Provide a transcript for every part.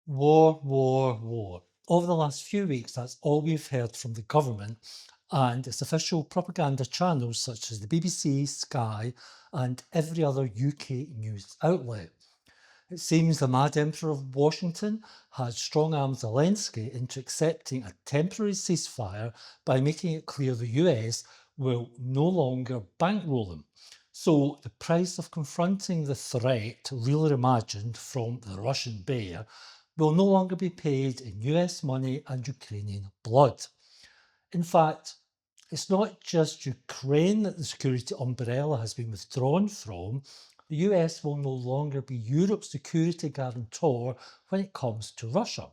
War, war, war. Over the last few weeks, that's all we've heard from the government and its official propaganda channels such as the BBC, Sky, and every other UK news outlet. It seems the Mad Emperor of Washington has strong-armed Zelensky into accepting a temporary ceasefire by making it clear the US will no longer bankroll him. So the price of confronting the threat, really imagined from the Russian bear, will no longer be paid in US money and Ukrainian blood. In fact, it's not just Ukraine that the security umbrella has been withdrawn from. The US will no longer be Europe's security guarantor when it comes to Russia.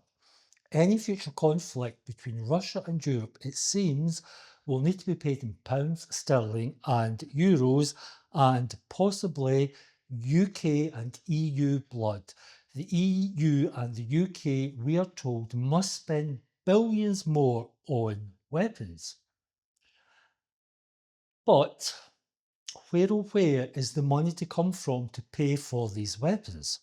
Any future conflict between Russia and Europe, it seems, will need to be paid in pounds sterling and euros and possibly UK and EU blood. The EU and the UK, we are told, must spend billions more on weapons. But where is the money to come from to pay for these weapons?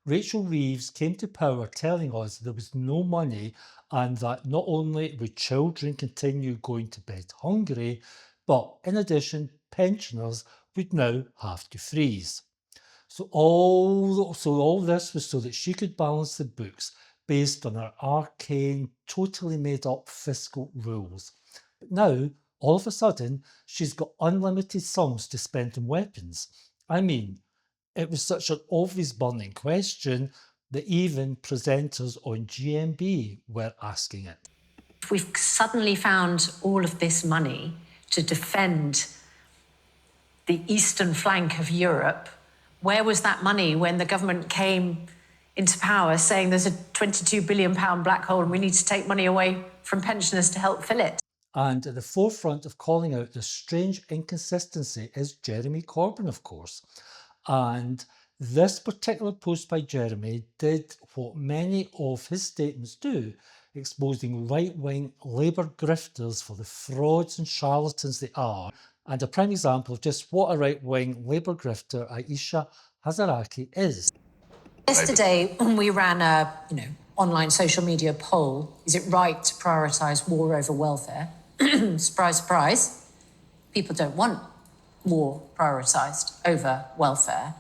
Rachel Reeves came to power telling us there was no money and that not only would children continue going to bed hungry, but in addition, pensioners would now have to freeze. So all this was so that she could balance the books based on her arcane, totally made up fiscal rules. But now, all of a sudden, she's got unlimited sums to spend on weapons. I mean, it was such an obvious burning question that even presenters on GMB were asking it. We've suddenly found all of this money to defend the eastern flank of Europe. Where was that money when the government came into power saying there's a £22 billion black hole and we need to take money away from pensioners to help fill it? And at the forefront of calling out this strange inconsistency is Jeremy Corbyn, of course. And this particular post by Jeremy did what many of his statements do, exposing right-wing Labour grifters for the frauds and charlatans they are. And a prime example of just what a right-wing Labour grifter Aisha Hazaraki is. Yesterday, we ran a online social media poll. Is it right to prioritise war over welfare? Surprise, surprise. People don't want war prioritised over welfare.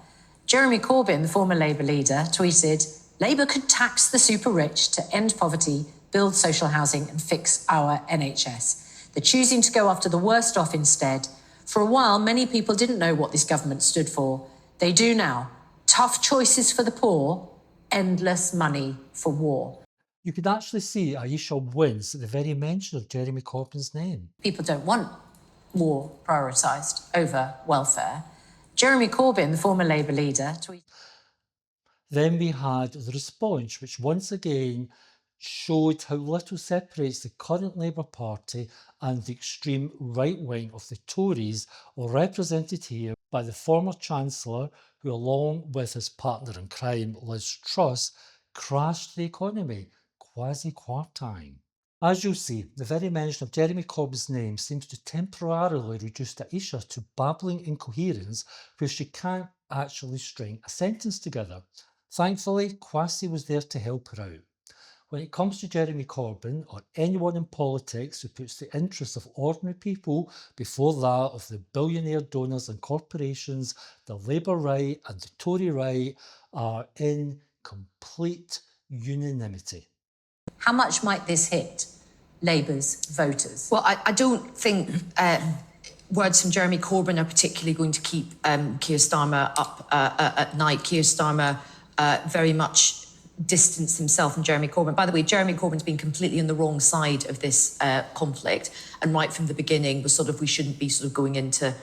Jeremy Corbyn, the former Labour leader, tweeted, "Labour could tax the super rich to end poverty, build social housing and fix our NHS. They're choosing to go after the worst off instead. For a while, many people didn't know what this government stood for. They do now. Tough choices for the poor, endless money for war." You could actually see Aisha wince at the very mention of Jeremy Corbyn's name. People don't want war prioritised over welfare. Jeremy Corbyn, the former Labour leader, tweeted. Then we had the response, which once again showed how little separates the current Labour Party and the extreme right wing of the Tories, represented here by the former Chancellor, who, along with his partner in crime, Liz Truss, crashed the economy, quasi-quartine. As you'll see, the very mention of Jeremy Corbyn's name seems to temporarily reduce Aisha to babbling incoherence where she can't actually string a sentence together. Thankfully, Kwasi was there to help her out. When it comes to Jeremy Corbyn or anyone in politics who puts the interests of ordinary people before that of the billionaire donors and corporations, the Labour right and the Tory right are in complete unanimity. How much might this hit Labour's voters? Well, I don't think words from Jeremy Corbyn are particularly going to keep Keir Starmer up at night. Keir Starmer very much distanced himself from Jeremy Corbyn. By the way, Jeremy Corbyn's been completely on the wrong side of this conflict, and right from the beginning was we shouldn't be going into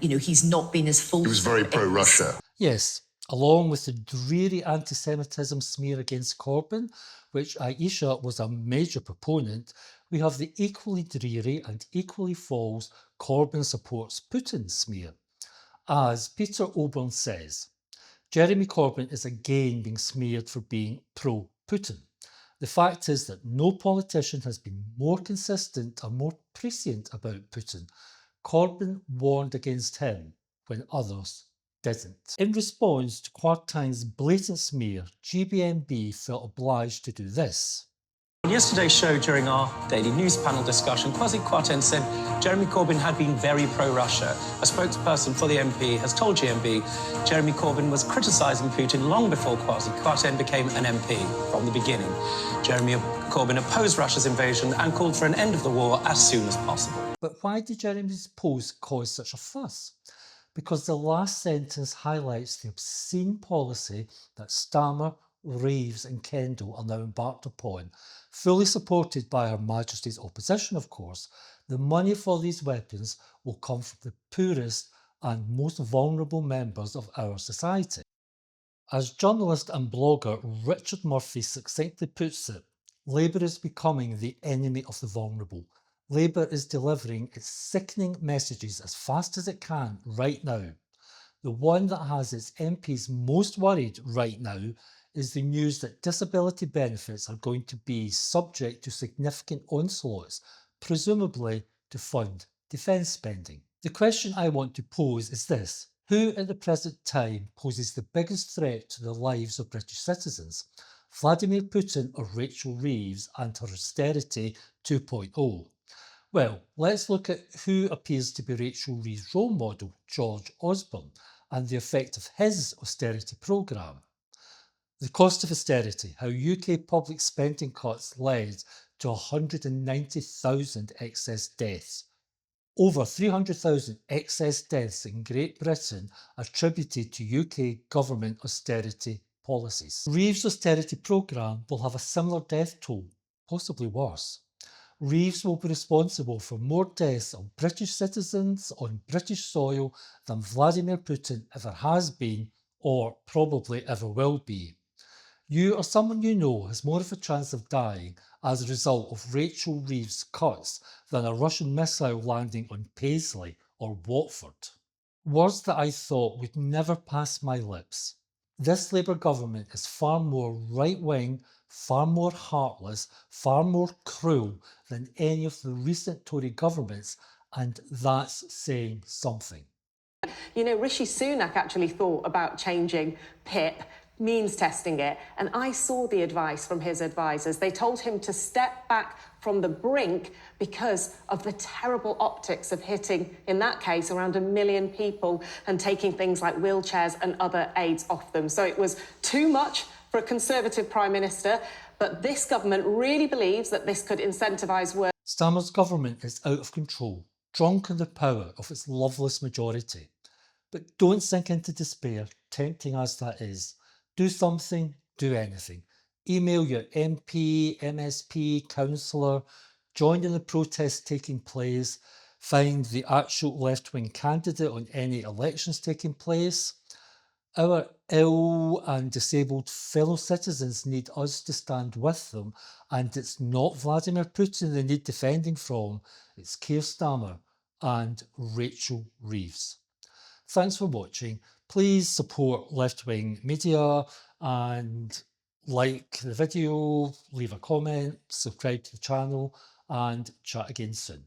he's not been as full. He was very pro-Russia. Yes, along with the dreary anti-Semitism smear against Corbyn, which Aisha was a major proponent, we have the equally dreary and equally false Corbyn supports Putin smear. As Peter Oborn says, Jeremy Corbyn is again being smeared for being pro-Putin. The fact is that no politician has been more consistent and more prescient about Putin. Corbyn warned against him when others didn't. In response to Quartine's blatant smear, GBMB felt obliged to do this. On yesterday's show, during our daily news panel discussion, Kwasi Kwarteng said Jeremy Corbyn had been very pro-Russia. A spokesperson for the MP has told GMB Jeremy Corbyn was criticising Putin long before Kwasi Kwarteng became an MP from the beginning. Jeremy Corbyn opposed Russia's invasion and called for an end of the war as soon as possible. But why did Jeremy's post cause such a fuss? Because the last sentence highlights the obscene policy that Starmer, Reeves and Kendall are now embarked upon, fully supported by Her Majesty's opposition, of course. The money for these weapons will come from the poorest and most vulnerable members of our society. As journalist and blogger Richard Murphy succinctly puts it, Labour is becoming the enemy of the vulnerable. Labour is delivering its sickening messages as fast as it can right now. The one that has its MPs most worried right now is the news that disability benefits are going to be subject to significant onslaughts, presumably to fund defence spending. The question I want to pose is this: who at the present time poses the biggest threat to the lives of British citizens? Vladimir Putin or Rachel Reeves and her austerity 2.0? Well, let's look at who appears to be Rachel Reeves' role model, George Osborne, and the effect of his austerity programme. The cost of austerity, how UK public spending cuts led to 190,000 excess deaths. Over 300,000 excess deaths in Great Britain attributed to UK government austerity policies. Reeves' austerity programme will have a similar death toll, possibly worse. Reeves will be responsible for more deaths of British citizens on British soil than Vladimir Putin ever has been or probably ever will be. You or someone you know has more of a chance of dying as a result of Rachel Reeves' cuts than a Russian missile landing on Paisley or Watford. Words that I thought would never pass my lips. This Labour government is far more right-wing, far more heartless, far more cruel than any of the recent Tory governments, and that's saying something. You know, Rishi Sunak actually thought about changing PIP, means testing it, and I saw the advice from his advisors. They told him to step back from the brink because of the terrible optics of hitting, in that case, around 1 million people and taking things like wheelchairs and other aids off them. So it was too much for a Conservative Prime Minister, but this government really believes that this could incentivise work. Starmer's government is out of control, drunk in the power of its loveless majority. But don't sink into despair, tempting as that is. Do something, do anything. Email your MP, MSP, councillor, join in the protests taking place, find the actual left-wing candidate on any elections taking place. Our ill and disabled fellow citizens need us to stand with them, and it's not Vladimir Putin they need defending from, it's Keir Starmer and Rachel Reeves. Thanks for watching. Please support left-wing media and like the video, leave a comment, subscribe to the channel and chat again soon.